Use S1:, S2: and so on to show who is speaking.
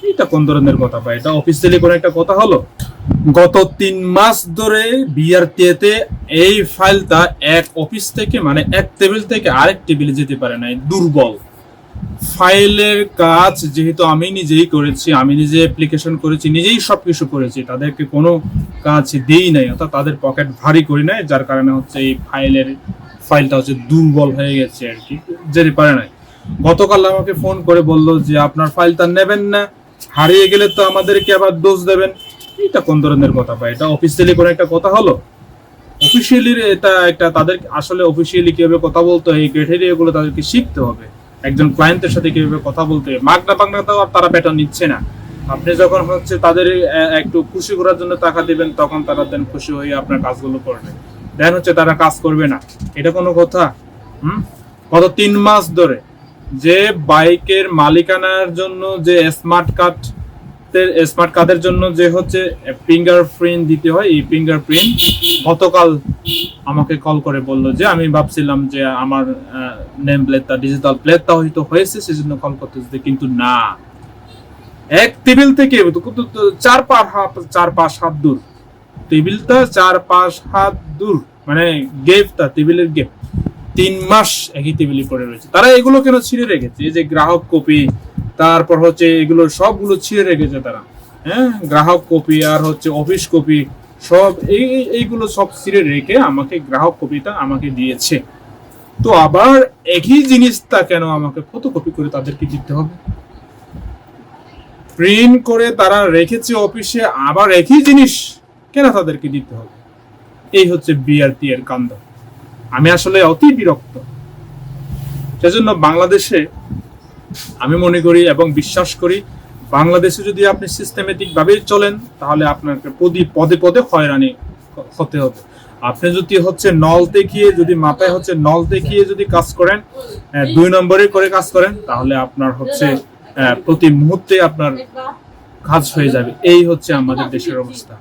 S1: এটা কোন ধরনের কথা ভাই? এটা অফিসিয়ালি কোনো একটা কথা হলো? গত 3 মাস ধরে বিআরটিএতে এই ফাইলটা এক অফিস থেকে মানে এক টেবিল থেকে আরেক টেবিলে যেতে পারে নাই। দুর্বল ফাইলের কাজ যেহেতু আমি নিজেই করেছি, আমি নিজে অ্যাপ্লিকেশন করেছি, নিজেই সবকিছু করেছি, তাদেরকে কোনো কাজ দেই নাই, অর্থাৎ তাদের পকেট ভারী করি নাই, যার কারণে হচ্ছে এই ফাইলটা হচ্ছে দুর্বল হয়ে গেছে আর কি, যেতে পারে নাই। গতকাল আমাকে ফোন করে বলল যে আপনার ফাইলটা নেবেন না, হারিয়ে গেলে তো আমাদেরকে আবার দোষ দেবেন। এটা কোন ধরনের কথা ভাই? এটা অফিসিয়ালি কোনো একটা কথা হলো? অফিসিয়ালি এটা একটা তাদের আসলে অফিসিয়ালি কিভাবে কথা বলতে হয় এই ক্রাইটেরিয়া গুলো তাদেরকে শিখতে হবে। একজন ক্লায়েন্টের সাথে কিভাবে কথা বলতে হবে, মাগনা পাগনা তো আর তারা বেতন নিচ্ছে না। আপনি যখন হচ্ছে তাদের একটু খুশি করার জন্য টাকা দিবেন, তখন তারা দেন খুশি হয়ে আপনার কাজগুলো করবে, দেন হচ্ছে তারা কাজ করবে না। এটা কোনো কথা? গত 3 মাস ধরে যে বাইকের মালিকানার জন্য যে স্মার্ট কার্ডের জন্য যে হচ্ছে ফিঙ্গারপ্রিন্ট দিতে হয়, এই ফিঙ্গারপ্রিন্ট গতকাল আমাকে কল করে বললো যে আমি ভাবছিলাম যে আমার নেম প্লেটটা ডিজিটাল প্লেটটা হয়তো হয়েছে, সেজন্য কল করতেছে, কিন্তু না। এক টেবিল থেকে 4-5 হাত দূর, টেবিলটা 4-5 হাত দূর, মানে গেপটা টেবিলের গেপ 3 মাস একই টেবিলে পড়ে রয়েছে। তারা এগুলো কেন ছিঁড়ে রেখেছে? এই যে গ্রাহক কপি, তারপর হচ্ছে এগুলো সবগুলো ছিঁড়ে রেখেছে তারা। হ্যাঁ, গ্রাহক কপি আর হচ্ছে অফিস কপি সব এইগুলো সব ছিঁড়ে রেখে আমাকে গ্রাহক কপিটা আমাকে দিয়েছে। তো আবার একই জিনিসটা কেন আমাকে ফটোকপি করে তাদেরকে দিতে হবে? প্রিন্ট করে তারা রেখেছে অফিসে, আবার একই জিনিস কেন তাদেরকে দিতে হবে? এই হচ্ছে বিআরটি এর কাণ্ড। আমি আসলে অতি বিরক্ত। সেজন্য বাংলাদেশে আমি মনে করি এবং বিশ্বাস করি, বাংলাদেশে যদি আপনি সিস্টেমেটিক ভাবে চলেন, তাহলে আপনাকে পদে পদে হয়রানি হতে হবে। আপনি যদি হচ্ছে নল দেখিয়ে, যদি মাথায় হচ্ছে নল দেখিয়ে যদি কাজ করেন, 2 নম্বরে করে কাজ করেন, তাহলে আপনার হচ্ছে প্রতি মুহূর্তে আপনার কাজ হয়ে যাবে। এই হচ্ছে আমাদের দেশের অবস্থা।